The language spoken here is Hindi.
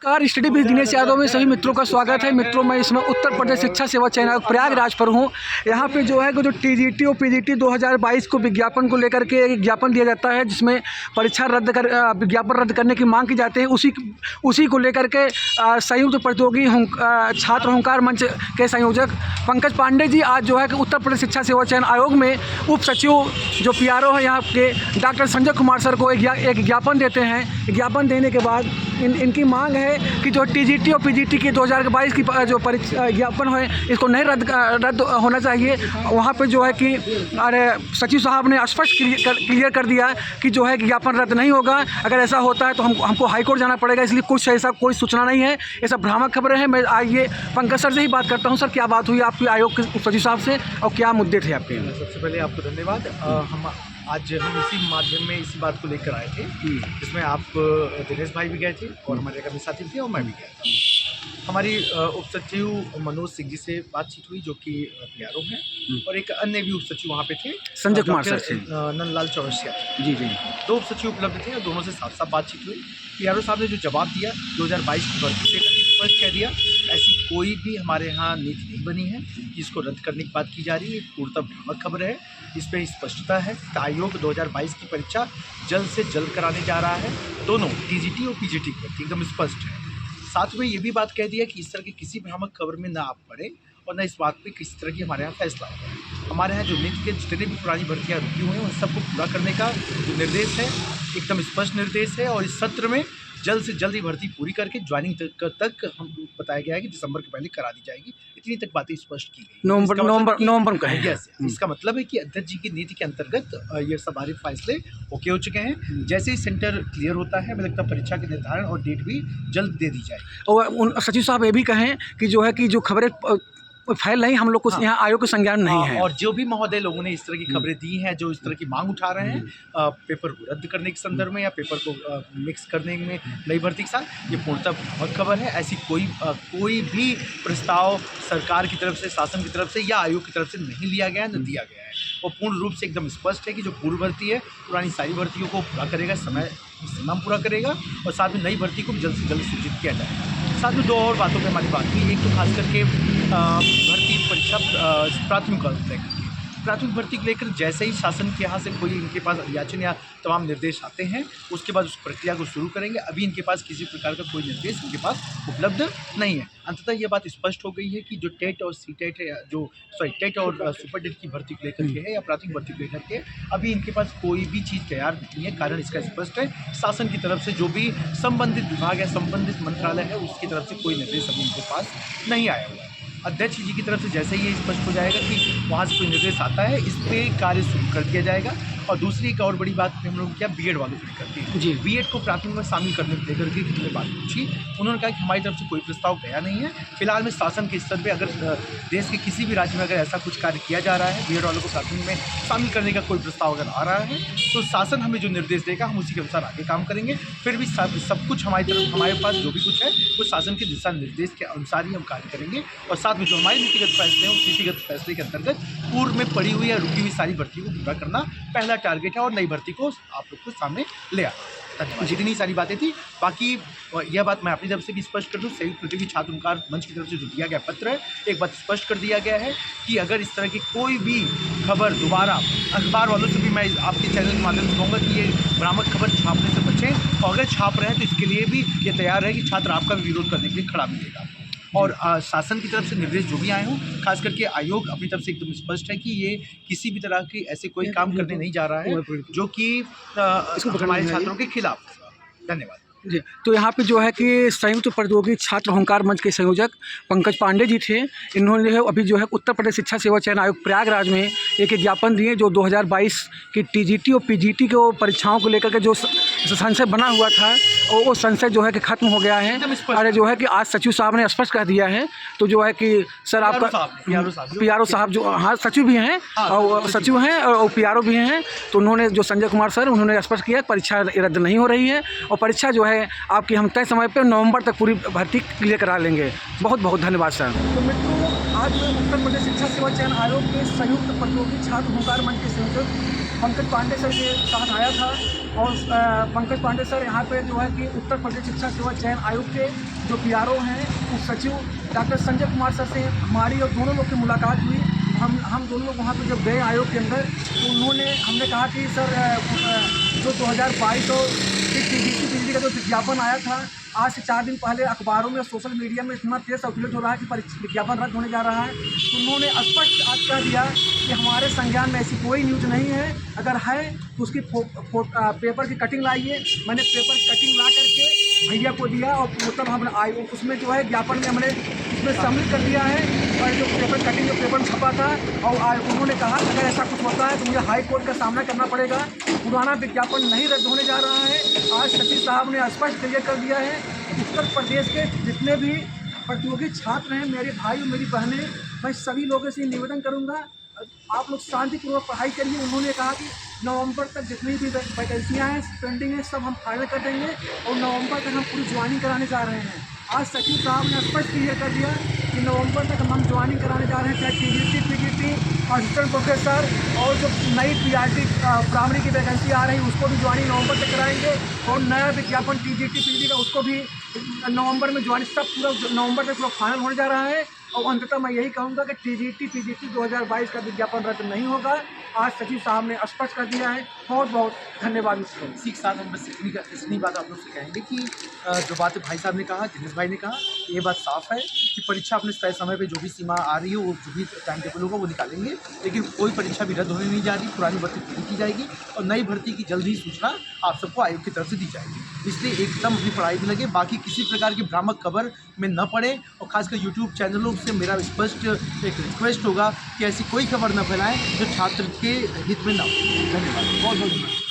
नमस्कार, स्टडी विद दिनेश यादव में सभी मित्रों का स्वागत है। मित्रों, मैं इसमें उत्तर प्रदेश शिक्षा सेवा चयन आयोग प्रयागराज पर हूँ। यहाँ पे जो है जो टीजीटी और पीजीटी 2022 को विज्ञापन को लेकर के एक ज्ञापन दिया जाता है, जिसमें परीक्षा विज्ञापन रद्द करने की मांग की जाती है। उसी को लेकर के संयुक्त प्रतियोगी छात्र हुंकार मंच के संयोजक पंकज पांडे जी आज जो है कि उत्तर प्रदेश शिक्षा सेवा चयन आयोग में उप सचिव जो PRO है यहाँ के डॉक्टर संजय कुमार सर को एक ज्ञापन देते हैं। ज्ञापन देने के बाद इनकी मांग है कि जो टीजीटी और पीजीटी की 2022 की जो परीक्षा ज्ञापन है इसको नहीं रद्द होना चाहिए। वहाँ पे जो है कि सचिव साहब ने स्पष्ट क्लियर कर दिया कि जो है कि ज्ञापन रद्द नहीं होगा। अगर ऐसा होता है तो हमको हाईकोर्ट जाना पड़ेगा, इसलिए कुछ ऐसा कोई सूचना नहीं है। ये सब भ्रामक खबरें हैं। मैं आइए पंकज सर से ही बात करता हूँ। सर, क्या बात हुई आपकी आयोग के सचिव साहब से और क्या मुद्दे थे आपके? सबसे पहले आपको धन्यवाद। आज हम इसी माध्यम में इसी बात को लेकर आए थे, जिसमें आप दिनेश भाई भी गए थे और हमारे कभी साथी थे और मैं भी गया था। हमारी उप सचिव मनोज सिंह जी से बातचीत हुई, जो कि PRO हैं, और एक अन्य भी उप सचिव वहाँ पे थे, संजय कुमार सर से, नंदलाल चौरसिया जी। दो उप सचिव उपलब्ध थे और दोनों से साफ साफ बातचीत हुई। PRO साहब ने जो जवाब दिया 2022 की भर्ती लेकर स्पष्ट कह दिया, ऐसी कोई भी हमारे यहाँ नीति नहीं बनी है कि इसको रद्द करने की बात की जा रही है। पूर्णतः भ्रामक खबर है। इस पर स्पष्टता है कि आयोग 2022 की परीक्षा जल्द से जल्द कराने जा रहा है। दोनों टीजीटी और पीजीटी की एकदम स्पष्ट है। साथ में ये भी बात कह दिया कि इस तरह की किसी भ्रामक खबर में ना आप पड़े और न इस बात पे किसी तरह की हमारे यहाँ फैसला होगा। हमारे यहाँ जो नीति के जितने भी पुरानी भर्तियाँ रुकी हुई हैं उन सबको पूरा करने का जो निर्देश है, एकदम स्पष्ट निर्देश है। और इस सत्र में जल्द से जल्द ही भर्ती पूरी करके ज्वाइनिंग तक हम बताया गया है कि दिसंबर के पहले करा दी जाएगी। इतनी तक बातें स्पष्ट की गई। नवंबर का है। इसका मतलब है कि अध्यक्ष जी की नीति के अंतर्गत ये सब सारे फैसले ओके हो चुके हैं। जैसे ही सेंटर क्लियर होता है, मुझे लगता है परीक्षा के निर्धारण और डेट भी जल्द दे दी जाएगी। और सचिव साहब ये भी कहें कि जो है कि जो खबरें फैल नहीं, हम लोग को यहाँ आयोग के संज्ञान नहीं है। और जो भी महोदय लोगों ने इस तरह की खबरें दी हैं, जो इस तरह की मांग उठा रहे हैं पेपर को रद्द करने के संदर्भ में या पेपर को मिक्स करने में नई भर्ती के साथ, ये पूर्णतः बहुत खबर है। ऐसी कोई भी प्रस्ताव सरकार की तरफ से, शासन की तरफ से या आयोग की तरफ से नहीं लिया गया, न दिया गया है। और पूर्ण रूप से एकदम स्पष्ट है कि जो पूर्व भर्ती है, पुरानी सारी भर्तियों को पूरा करेगा, समय सीमा पूरा करेगा और साथ में नई भर्ती को भी जल्द से जल्द सूचित किया जाएगा। साथ में दो और बातों पर हमारी बात हुई। एक तो खास करके भर्ती परीक्षा प्राथमिक भर्ती को लेकर जैसे ही शासन के यहाँ से कोई इनके पास याचन या तमाम निर्देश आते हैं, उसके बाद उस प्रक्रिया को शुरू करेंगे। अभी इनके पास किसी प्रकार का कोई निर्देश इनके पास उपलब्ध नहीं है। अंततः यह बात स्पष्ट हो गई है कि जो टेट और टेट है, टेट और सुपर टेट की भर्ती को लेकर के है या प्राथमिक भर्ती को लेकर के, अभी इनके पास कोई भी चीज़ तैयार नहीं है। कारण इसका स्पष्ट है, शासन की तरफ से जो भी संबंधित विभाग है, संबंधित मंत्रालय है, उसकी तरफ से कोई निर्देश अभी इनके पास नहीं आया हुआ है। अध्यक्ष जी की तरफ से जैसे ही ये स्पष्ट हो जाएगा कि वहाँ से कोई निर्देश आता है, इस पर कार्य शुरू कर दिया जाएगा। और दूसरी एक और बड़ी बात हम लोग क्या BEड वालों को लेकर के जी, BEड को प्राथमिक में शामिल करने को लेकर के कितने बात पूछी, उन्होंने कहा कि हमारी तरफ से कोई प्रस्ताव गया नहीं है। फिलहाल में शासन के स्तर पे अगर देश के किसी भी राज्य में अगर ऐसा कुछ कार्य किया जा रहा है, BEड वालों को प्राथमिक में शामिल करने का कोई प्रस्ताव अगर आ रहा है, तो शासन हमें जो निर्देश देगा हम उसी के अनुसार आगे काम करेंगे। फिर भी सब कुछ हमारी तरफ, हमारे पास जो भी कुछ है वो शासन के दिशा निर्देश के अनुसार ही हम कार्य करेंगे। और साथ में जो हमारे नीतिगत फैसले हैं, उस नीतिगत फैसले के अंतर्गत पूर्व में पड़ी हुई या रुकी हुई सारी भर्तियों को पूरा करना पहला टारगेट है और नई भर्ती को आप लोग को सामने ले आना। धन्यवाद। जितनी सारी बातें थी। बाकी यह बात मैं अपनी तरफ से भी स्पष्ट कर दूं, संयुक्त प्रतियोगी छात्र हुंकार मंच की तरफ से जो दिया गया पत्र है, एक बात स्पष्ट कर दिया गया है कि अगर इस तरह की कोई भी खबर दोबारा, अखबार वालों से भी मैं आपके चैनल के माध्यम से कहूँगा कि ये भ्रामक खबर छापने से बचें। और अगर छाप रहे हैं तो इसके लिए भी ये तैयार है कि छात्र आपका भी विरोध करने के लिए खड़ा मिलेगा। और शासन की तरफ से निर्देश जो भी आए हों, खास करके आयोग अपनी तरफ से एकदम स्पष्ट है कि ये किसी भी तरह की ऐसे कोई काम करने नहीं जा रहा है जो कि हमारे छात्रों के खिलाफ है। धन्यवाद जी। तो यहाँ पे जो है कि संयुक्त प्रतियोगी छात्र हुंकार मंच के संयोजक पंकज पांडे जी थे। इन्होंने जो है अभी जो है उत्तर प्रदेश शिक्षा सेवा चयन आयोग प्रयागराज में एक ज्ञापन दिए, जो 2022 की टीजीटी और पीजीटी के परीक्षाओं को लेकर के जो संशय बना हुआ था, और वो संशय जो है कि ख़त्म हो गया है। अरे जो है कि आज सचिव साहब ने स्पष्ट कर दिया है। तो जो है कि सर आपका PRO साहब जो, हाँ, सचिव भी हैं और सचिव हैं और PRO भी हैं, तो उन्होंने जो संजय कुमार सर, उन्होंने स्पष्ट किया परीक्षा रद्द नहीं हो रही है और परीक्षा जो है आपकी हम तय समय पर नवंबर तक पूरी भर्ती क्लियर करा लेंगे। बहुत बहुत धन्यवाद सर। तो मित्रों, आज मैं उत्तर प्रदेश शिक्षा सेवा चयन आयोग के संयुक्त प्रतियोगी छात्र हुंकार मंच के संयोजक पंकज पांडे सर के साथ आया था। और पंकज पांडे सर यहाँ पे जो है कि उत्तर प्रदेश शिक्षा सेवा चयन आयोग के जो PRO हैं, उप सचिव डॉक्टर संजय कुमार सर से हमारी और दोनों लोग की मुलाकात हुई। हम दोनों लोग वहाँ पे जब गए आयोग के अंदर, तो हमने कहा कि सर जो 2022 और TGT का जो विज्ञापन आया था, आज से 4 दिन पहले अखबारों में, सोशल मीडिया में इतना तेज सर्कुलेट हो रहा है कि विज्ञापन रद्द होने जा रहा है। तो उन्होंने स्पष्ट आज कह दिया कि हमारे संज्ञान में ऐसी कोई न्यूज़ नहीं है, अगर है तो उसकी पेपर की कटिंग लाइए। मैंने पेपर कटिंग ला करके भैया को दिया और मतलब हमने उसमें जो है ज्ञापन में हमने उसमें सम्मिलित कर दिया है। और जो पेपर कटिंग जो पेपर छपा था, और उन्होंने कहा अगर ऐसा कुछ होता है तो मुझे हाई कोर्ट का सामना करना पड़ेगा। पुराना विज्ञापन नहीं रद्द होने जा रहा है। आज सचिव साहब ने स्पष्ट क्लियर कर दिया है। उत्तर प्रदेश के जितने भी प्रतियोगी छात्र हैं, मेरे भाई और मेरी बहनें, मैं सभी लोगों से निवेदन करूंगा, आप लोग शांतिपूर्वक पढ़ाई करिए। उन्होंने कहा कि नवंबर तक जितनी भी वैकेंसियाँ हैं पेंडिंग हैं, सब हम फाइनल कर देंगे और नवंबर तक हम पूरी ज्वाइनिंग कराने जा रहे हैं। आज सचिव साहब ने स्पष्ट क्लियर कर दिया कि नवंबर तक हम ज्वाइनिंग कराने जा रहे हैं, चाहे TGT, PGT, असिस्टेंट प्रोफेसर और जो नई PRT प्राइमरी की वैकेंसी आ रही है उसको भी ज्वाइनिंग नवंबर तक कराएंगे। और नया विज्ञापन TGT, PGT का उसको भी नवंबर में ज्वाइनिंग, सब पूरा नवंबर तक पूरा फाइनल होने जा रहा है। और अंततः मैं यही कहूँगा कि TGT, PGT 2022 का विज्ञापन रद्द नहीं होगा। आज सचिव साहब ने स्पष्ट कर दिया है। बहुत बहुत धन्यवाद। इसी के साथ हम बस इतनी बात आप लोग से कहेंगे कि जो बातें भाई साहब ने कहा, दिनेश भाई ने कहा, ये बात साफ है कि परीक्षा अपने तय समय पे जो भी सीमा आ रही है, वो जो भी टाइम टेबल होगा वो निकालेंगे। लेकिन कोई परीक्षा भी रद्द होने नहीं जा रही, पुरानी भर्ती पूरी की जाएगी और नई भर्ती की जल्द ही सूचना आप सबको आयोग की तरफ से दी जाएगी। इसलिए एकदम अपनी पढ़ाई में लगे, बाकी किसी प्रकार की भ्रामक खबर में न पड़े। और खासकर यूट्यूब चैनलों से मेरा स्पष्ट एक रिक्वेस्ट होगा कि ऐसी कोई खबर न फैलाएं जो छात्र के हित में न हो। धन्यवाद, बहुत बहुत धन्यवाद।